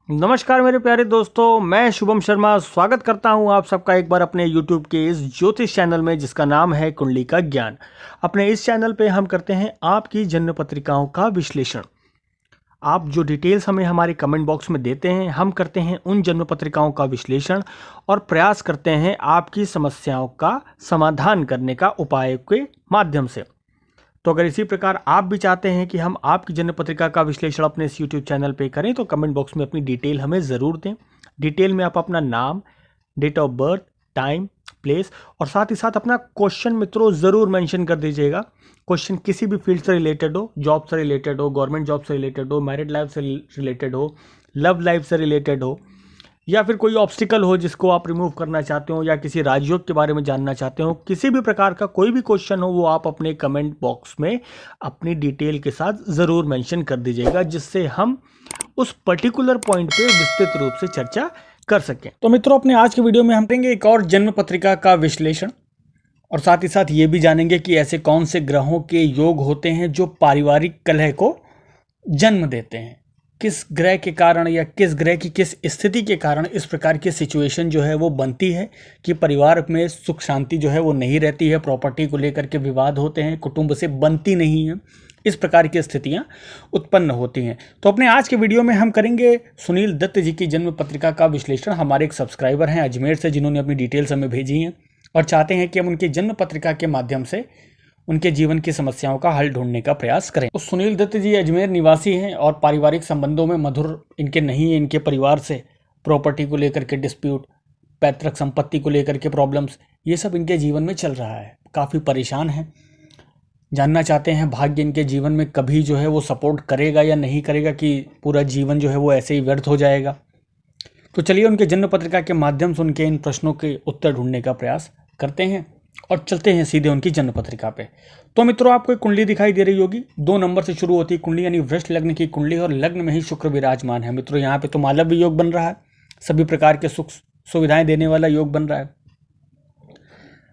नमस्कार मेरे प्यारे दोस्तों, मैं शुभम शर्मा स्वागत करता हूं आप सबका एक बार अपने YouTube के इस ज्योतिष चैनल में जिसका नाम है कुंडली का ज्ञान। अपने इस चैनल पे हम करते हैं आपकी जन्म पत्रिकाओं का विश्लेषण। आप जो डिटेल्स हमें हमारे कमेंट बॉक्स में देते हैं, हम करते हैं उन जन्म पत्रिकाओं का विश्लेषण और प्रयास करते हैं आपकी समस्याओं का समाधान करने का उपाय के माध्यम से। तो अगर इसी प्रकार आप भी चाहते हैं कि हम आपकी जन्म पत्रिका का विश्लेषण अपने इस यूट्यूब चैनल पे करें तो कमेंट बॉक्स में अपनी डिटेल हमें ज़रूर दें। डिटेल में आप अपना नाम, date of birth, time, place और साथ ही साथ अपना क्वेश्चन मित्रों ज़रूर मेंशन कर दीजिएगा। क्वेश्चन किसी भी फील्ड से रिलेटेड हो, जॉब से रिलेटेड हो, गवर्नमेंट जॉब से रिलेटेड हो, मैरिड लाइफ से रिलेटेड हो, लव लाइफ से रिलेटेड हो, या फिर कोई ऑब्स्टिकल हो जिसको आप रिमूव करना चाहते हो, या किसी राजयोग के बारे में जानना चाहते हो, किसी भी प्रकार का कोई भी क्वेश्चन हो वो आप अपने कमेंट बॉक्स में अपनी डिटेल के साथ ज़रूर मेंशन कर दीजिएगा, जिससे हम उस पर्टिकुलर पॉइंट पे विस्तृत रूप से चर्चा कर सकें। तो मित्रों, अपने आज के वीडियो में हम करेंगे एक और जन्म पत्रिका का विश्लेषण और साथ ही साथ ये भी जानेंगे कि ऐसे कौन से ग्रहों के योग होते हैं जो पारिवारिक कलह को जन्म देते हैं। किस ग्रह के कारण या किस ग्रह की किस स्थिति के कारण इस प्रकार की सिचुएशन जो है वो बनती है कि परिवार में सुख शांति जो है वो नहीं रहती है, प्रॉपर्टी को लेकर के विवाद होते हैं, कुटुंब से बनती नहीं है, इस प्रकार की स्थितियां उत्पन्न होती हैं। तो अपने आज के वीडियो में हम करेंगे सुनील दत्त जी की जन्म पत्रिका का विश्लेषण। हमारे एक सब्सक्राइबर हैं अजमेर से, जिन्होंने अपनी डिटेल्स हमें भेजी हैं और चाहते हैं कि हम उनकी जन्म पत्रिका के माध्यम से उनके जीवन की समस्याओं का हल ढूंढने का प्रयास करें। तो सुनील दत्त जी अजमेर निवासी हैं और पारिवारिक संबंधों में मधुर इनके नहीं है। इनके परिवार से प्रॉपर्टी को लेकर के डिस्प्यूट, पैतृक संपत्ति को लेकर के प्रॉब्लम्स, ये सब इनके जीवन में चल रहा है। काफ़ी परेशान हैं, जानना चाहते हैं भाग्य इनके जीवन में कभी जो है वो सपोर्ट करेगा या नहीं करेगा, कि पूरा जीवन जो है वो ऐसे ही व्यर्थ हो जाएगा। तो चलिए उनके जन्म पत्रिका के माध्यम से उनके इन प्रश्नों के उत्तर ढूंढने का प्रयास करते हैं और चलते हैं सीधे उनकी जन्म पत्रिका पे। तो मित्रों, आपको एक कुंडली दिखाई दे रही होगी, 2 नंबर से शुरू होती है कुंडली, यानी वृष लग्न की कुंडली, और लग्न में ही शुक्र विराजमान है। मित्रों, यहाँ पे तो मालव्य योग बन रहा है, सभी प्रकार के सुख सुविधाएं देने वाला योग बन रहा है,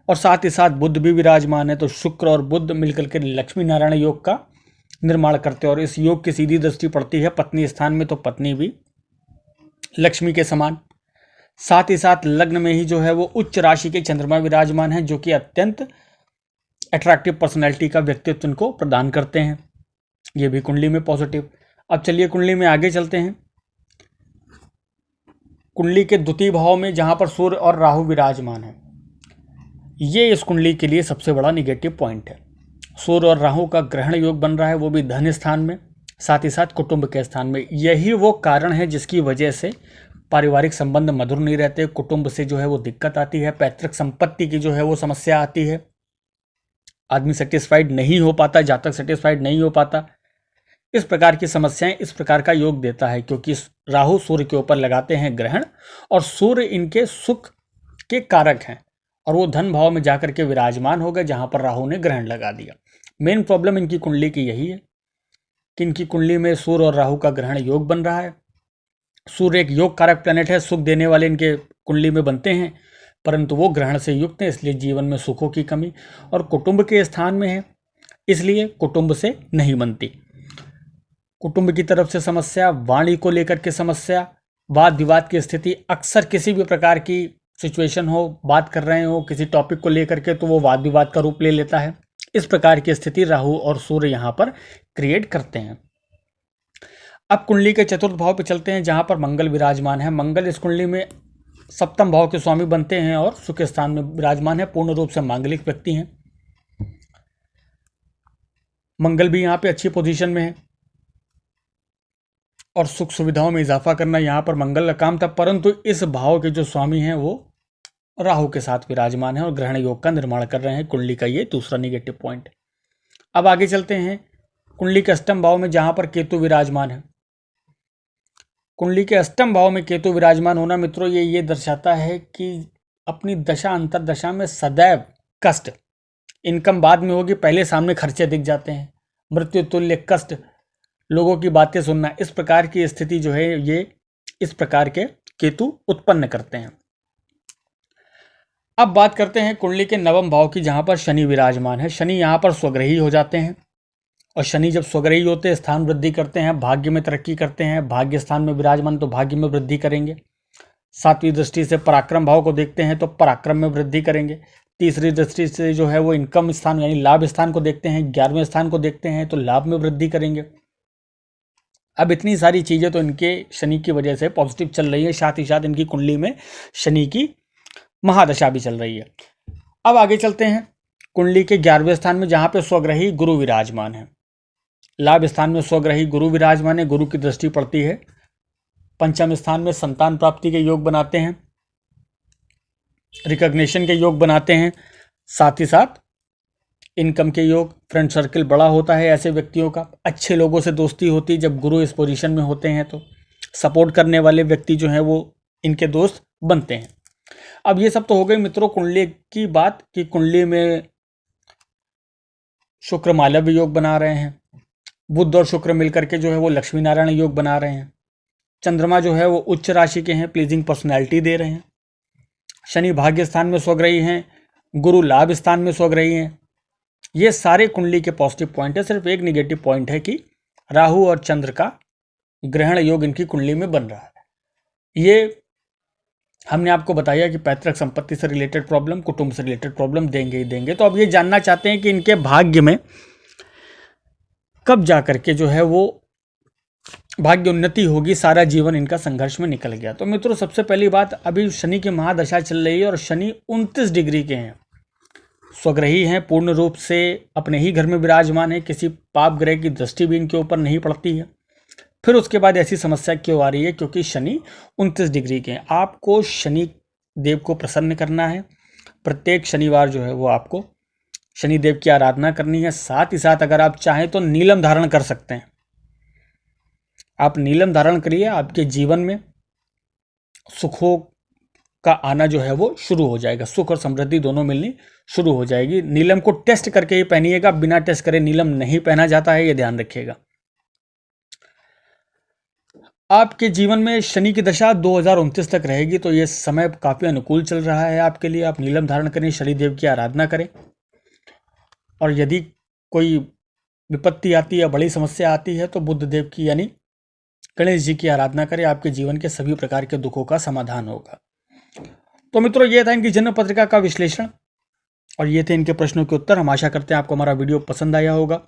और साथ ही साथ बुध भी विराजमान है। तो शुक्र और बुध मिलकर के लक्ष्मी नारायण योग का निर्माण करते हैं, और इस योग की सीधी दृष्टि पड़ती है पत्नी स्थान में, तो पत्नी भी लक्ष्मी के समान। साथ ही साथ लग्न में ही जो है वो उच्च राशि के चंद्रमा विराजमान है, जो कि अत्यंत अट्रैक्टिव पर्सनैलिटी का व्यक्तित्व इनको प्रदान करते हैं। ये भी कुंडली में पॉजिटिव। अब चलिए कुंडली में आगे चलते हैं। कुंडली के द्वितीय भाव में जहां पर सूर्य और राहु विराजमान है, ये इस कुंडली के लिए सबसे बड़ा निगेटिव पॉइंट है। सूर्य और राहु का ग्रहण योग बन रहा है, वो भी धन स्थान में, साथ ही साथ कुटुंब के स्थान में। यही वो कारण है जिसकी वजह से पारिवारिक संबंध मधुर नहीं रहते, कुटुंब से जो है वो दिक्कत आती है, पैतृक संपत्ति की जो है वो समस्या आती है, आदमी सेटिस्फाइड नहीं हो पाता, जातक सेटिस्फाइड नहीं हो पाता। इस प्रकार की समस्याएं इस प्रकार का योग देता है, क्योंकि राहु सूर्य के ऊपर लगाते हैं ग्रहण, और सूर्य इनके सुख के कारक हैं, और वो धन भाव में जाकर के विराजमान हो गए जहां पर राहु ने ग्रहण लगा दिया। मेन प्रॉब्लम इनकी कुंडली की यही है कि इनकी कुंडली में सूर्य और राहु का ग्रहण योग बन रहा है। सूर्य एक योग कारक प्लैनेट है, सुख देने वाले इनके कुंडली में बनते हैं, परंतु वो ग्रहण से युक्त है, इसलिए जीवन में सुखों की कमी, और कुटुंब के स्थान में है इसलिए कुटुंब से नहीं बनती। कुटुंब की तरफ से समस्या, वाणी को लेकर के समस्या, वाद विवाद की स्थिति, अक्सर किसी भी प्रकार की सिचुएशन हो, बात कर रहे हो किसी टॉपिक को लेकर के, तो वो वाद विवाद का रूप ले लेता है। इस प्रकार की स्थिति राहु और सूर्य यहाँ पर क्रिएट करते हैं। अब कुंडली के चतुर्थ भाव पे चलते हैं, जहां पर मंगल विराजमान है। मंगल इस कुंडली में सप्तम भाव के स्वामी बनते हैं और सुख स्थान में विराजमान है, पूर्ण रूप से मांगलिक व्यक्ति हैं। मंगल भी यहाँ पे अच्छी पोजीशन में है, और सुख सुविधाओं में इजाफा करना यहाँ पर मंगल का काम था, परंतु इस भाव के जो स्वामी हैं वो राहु के साथ विराजमान है और ग्रहण योग का निर्माण कर रहे हैं। कुंडली का ये दूसरा निगेटिव पॉइंट। अब आगे चलते हैं कुंडली के अष्टम भाव में, जहां पर केतु विराजमान है। कुंडली के अष्टम भाव में केतु विराजमान होना मित्रों ये दर्शाता है कि अपनी दशा अंतर दशा में सदैव कष्ट, इनकम बाद में होगी, पहले सामने खर्चे दिख जाते हैं, मृत्यु तुल्य कष्ट, लोगों की बातें सुनना, इस प्रकार की स्थिति जो है ये इस प्रकार के केतु उत्पन्न करते हैं। अब बात करते हैं कुंडली के नवम भाव की, जहां पर शनि विराजमान है। शनि यहाँ पर स्वग्रही हो जाते हैं और शनि जब स्वग्रही होते हैं स्थान वृद्धि करते हैं, भाग्य में तरक्की करते हैं, भाग्य स्थान में विराजमान तो भाग्य में वृद्धि करेंगे। 7वीं दृष्टि से पराक्रम भाव को देखते हैं तो पराक्रम में वृद्धि करेंगे। तीसरी दृष्टि से जो है वो इनकम स्थान यानी लाभ स्थान को देखते हैं, 11वें स्थान को देखते हैं तो लाभ में वृद्धि करेंगे। अब इतनी सारी चीजें तो इनके शनि की वजह से पॉजिटिव चल रही है, साथ ही साथ इनकी कुंडली में शनि की महादशा भी चल रही है। अब आगे चलते हैं कुंडली के 11वें स्थान में, जहां पे स्वग्रही गुरु विराजमान है। लाभ स्थान में स्वग्रही गुरु विराजमान है, गुरु की दृष्टि पड़ती है। पंचम स्थान में संतान प्राप्ति के योग बनाते हैं, रिकॉग्निशन के योग बनाते हैं, साथ ही साथ इनकम के योग, फ्रेंड सर्कल बड़ा होता है ऐसे व्यक्तियों का, अच्छे लोगों से दोस्ती होती है जब गुरु इस पोजीशन में होते हैं, तो सपोर्ट करने वाले व्यक्ति जो हैं वो इनके दोस्त बनते हैं। अब ये सब तो हो गई मित्रों कुंडली की बात कि कुंडली में शुक्र मालव्य योग बना रहे हैं, बुध और शुक्र मिलकर के जो है वो लक्ष्मी नारायण योग बना रहे हैं, चंद्रमा जो है वो उच्च राशि के हैं, प्लीजिंग पर्सनैलिटी दे रहे हैं, शनि भाग्य स्थान में स्वग्रही हैं, गुरु लाभ स्थान में स्वग्रही हैं। ये सारे कुंडली के पॉजिटिव पॉइंट है। सिर्फ एक निगेटिव पॉइंट है कि राहु और चंद्र का ग्रहण योग इनकी कुंडली में बन रहा है। ये हमने आपको बताया कि पैतृक संपत्ति से रिलेटेड प्रॉब्लम, कुटुंब से रिलेटेड प्रॉब्लम देंगे ही देंगे। तो अब ये जानना चाहते हैं कि इनके भाग्य में कब जा करके जो है वो भाग्य उन्नति होगी, सारा जीवन इनका संघर्ष में निकल गया। तो मित्रों सबसे पहली बात, अभी शनि की महादशा चल रही है और शनि 29 डिग्री के हैं, स्वग्रही हैं, पूर्ण रूप से अपने ही घर में विराजमान है, किसी पाप ग्रह की दृष्टि भी इनके ऊपर नहीं पड़ती है। फिर उसके बाद ऐसी समस्या क्यों आ रही है? क्योंकि शनि 29 डिग्री के हैं। आपको शनि देव को प्रसन्न करना है, प्रत्येक शनिवार जो है वो आपको शनि देव की आराधना करनी है। साथ ही साथ अगर आप चाहें तो नीलम धारण कर सकते हैं, आप नीलम धारण करिए, आपके जीवन में सुखों का आना जो है वो शुरू हो जाएगा, सुख और समृद्धि दोनों मिलनी शुरू हो जाएगी। नीलम को टेस्ट करके ही पहनिएगा, बिना टेस्ट करे नीलम नहीं पहना जाता है, ये ध्यान रखिएगा। आपके जीवन में शनि की दशा 2029 तक रहेगी, तो ये समय काफी अनुकूल चल रहा है आपके लिए। आप नीलम धारण करें, शनिदेव की आराधना करें, और यदि कोई विपत्ति आती है, बड़ी समस्या आती है, तो बुद्ध देव की यानी गणेश जी की आराधना करें, आपके जीवन के सभी प्रकार के दुखों का समाधान होगा। तो मित्रों ये था इनकी जन्म पत्रिका का विश्लेषण और ये थे इनके प्रश्नों के उत्तर। हम आशा करते हैं आपको हमारा वीडियो पसंद आया होगा।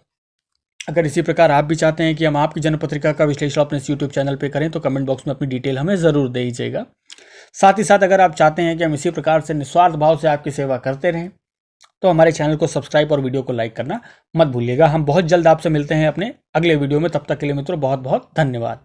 अगर इसी प्रकार आप भी चाहते हैं कि हम आपकी जन्म पत्रिका का विश्लेषण अपने यूट्यूब चैनल पे करें तो कमेंट बॉक्स में अपनी डिटेल हमें ज़रूर दे दीजिएगा। साथ ही साथ अगर आप चाहते हैं कि हम इसी प्रकार से निस्वार्थ भाव से आपकी सेवा करते रहें तो हमारे चैनल को सब्सक्राइब और वीडियो को लाइक करना मत भूलिएगा। हम बहुत जल्द आपसे मिलते हैं अपने अगले वीडियो में, तब तक के लिए मित्रों बहुत बहुत धन्यवाद।